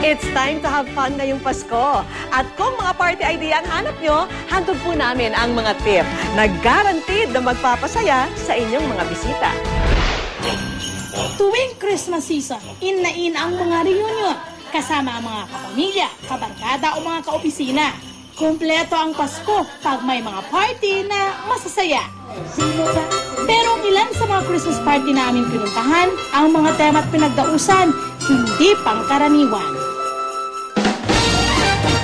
It's time to have fun ngayong Pasko. At kung mga party idea ang hanap nyo, handog po namin ang mga tip na guaranteed na magpapasaya sa inyong mga bisita. Tuwing Christmas season, in na in ang mga reunion. Kasama ang mga kapamilya, kabarkada o mga kaopisina. Kumpleto ang Pasko pag may mga party na masasaya. Pero ilan sa mga Christmas party na aming pinuntahan, ang mga tema at pinagdausan, hindi pangkaraniwan.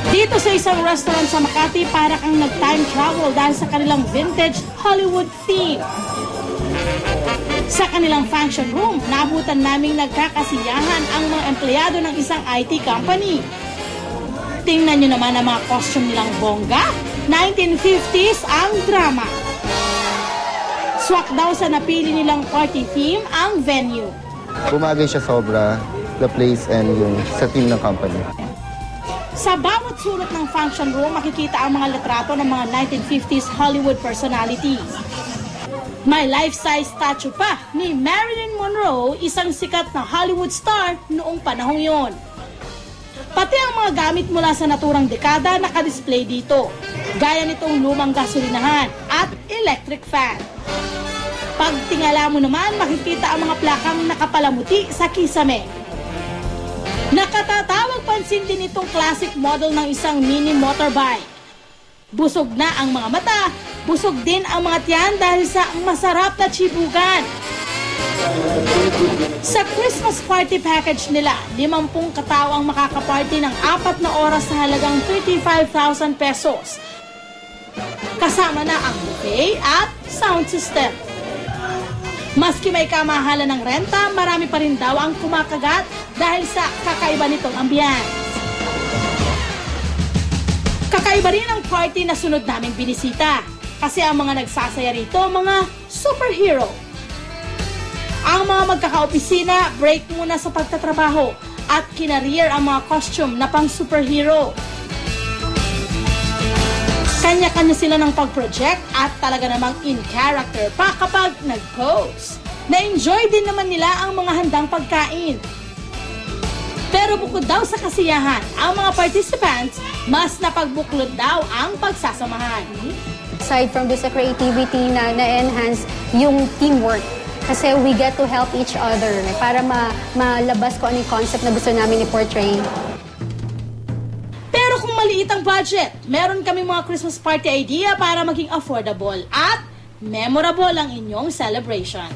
Dito sa isang restaurant sa Makati, para kang nag-time travel dahil sa kanilang vintage Hollywood theme. Sa kanilang function room, naabutan naming nagkakasiyahan ang mga empleyado ng isang IT company. Tingnan nyo naman ang mga costume nilang bongga, 1950s ang drama. Swak daw sa napili nilang party theme ang venue. Bumagay siya sobra, the place and yung sa team ng company. Sa bawat sulot ng function room, makikita ang mga litrato ng mga 1950s Hollywood personalities. May life-size statue pa ni Marilyn Monroe, isang sikat na Hollywood star noong panahong yon. Pati ang mga gamit mula sa naturang dekada nakadisplay dito, gaya nitong lumang gasolinahan at electric fan. Pag tingala mo naman, makikita ang mga plakang nakapalamuti sa kisame. Nakatatawag pansin din itong classic model ng isang mini motorbike. Busog na ang mga mata, busog din ang mga tiyan dahil sa masarap na chibugan. Sa Christmas party package nila, 50 katao ang makakaparty ng 4 na oras sa halagang 35,000 pesos. Kasama na ang buffet at sound system. Maski may kamahalan ng renta, marami pa rin daw ang kumakagat dahil sa kakaiba nitong ambience. Kakaiba rin ang party na sunod naming binisita kasi ang mga nagsasaya rito, mga superhero. Ang mga magkakaopisina, break muna sa pagtatrabaho at kinareer ang mga costume na pang superhero. Kanya-kanya sila ng pag-project at talaga namang in character pa kapag nag-pose. Na-enjoy din naman nila ang mga handang pagkain. Pero bukod daw sa kasiyahan, ang mga participants, mas napagbuklod daw ang pagsasamahan. Aside from this creativity na-enhance yung teamwork. Kasi we get to help each other para malabas ko ano yung concept na gusto namin i-portray. Pero kung maliit ang budget, meron kaming mga Christmas party idea para maging affordable at memorable ang inyong celebration.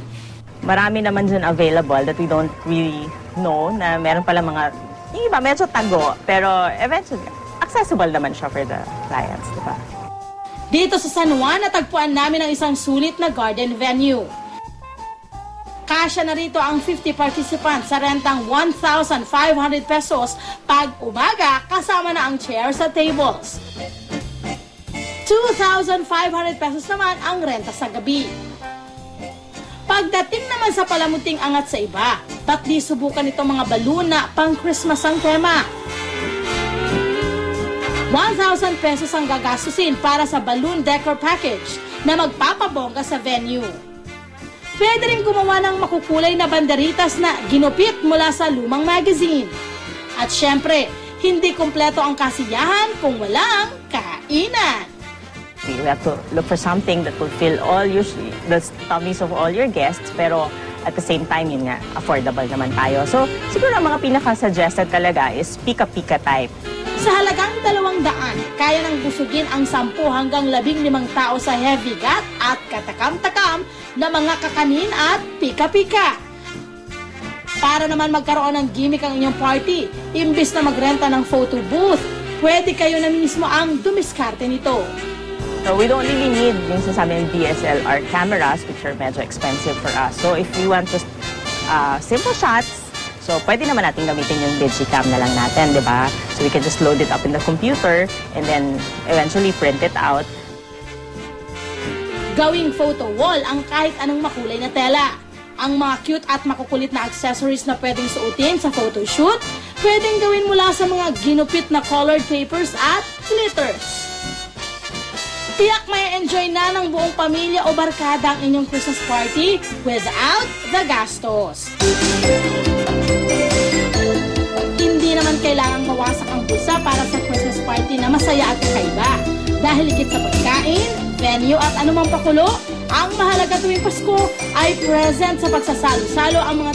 Marami naman dyan available that we don't really know na meron pala mga, yung iba medyo tago, pero eventually accessible naman siya for the clients, di ba? Dito sa San Juan, natagpuan namin ang isang sulit na garden venue. Kasya na rito ang 50 participants sa rentang 1,500 pesos pag umaga kasama na ang chairs at tables. 2,500 pesos naman ang renta sa gabi. Pagdating naman sa palamuting angat sa iba, ba't di subukan itong mga balloon na pang Christmas ang tema? 1,000 pesos ang gagastusin para sa balloon decor package na magpapabongga sa venue. Pwede rin gumawa ng makukulay na banderitas na ginupit mula sa lumang magazine. At syempre, hindi kumpleto ang kasiyahan kung walang kainan. We have to look for something that will fill all the tummies of all your guests, pero at the same time, yun nga, affordable naman tayo. So, siguro ang mga pinaka-suggested talaga is pika-pika type. Sa halagang 200, kaya nang busugin ang 10 hanggang 15 tao sa heavy gut at katakam-takam na mga kakanin at pika-pika. Para naman magkaroon ng gimmick ang inyong party, imbis na magrenta ng photo booth, pwede kayo na mismo ang dumiskarte nito. So we don't really need yung sasabi ng DSLR cameras, which are medyo expensive for us. So if you want just simple shots, so pwede naman natin gamitin yung digicam na lang natin, di ba? So we can just load it up in the computer and then eventually print it out. Gawing photo wall ang kahit anong makulay na tela. Ang mga cute at makukulit na accessories na pwedeng suotin sa photoshoot, pwedeng gawin mula sa mga ginupit na colored papers at glitters. Tiyak may enjoy na ng buong pamilya o barkada ang inyong Christmas party without the gastos. Hindi Hindi naman kailangang mawasak ang bulsa para sa Christmas party na masaya at kakaiba. Dahil higit sa pagkain, venue at anumang pakulo, ang mahalaga tuwing Pasko ay present sa pagsasalo-salo ang mga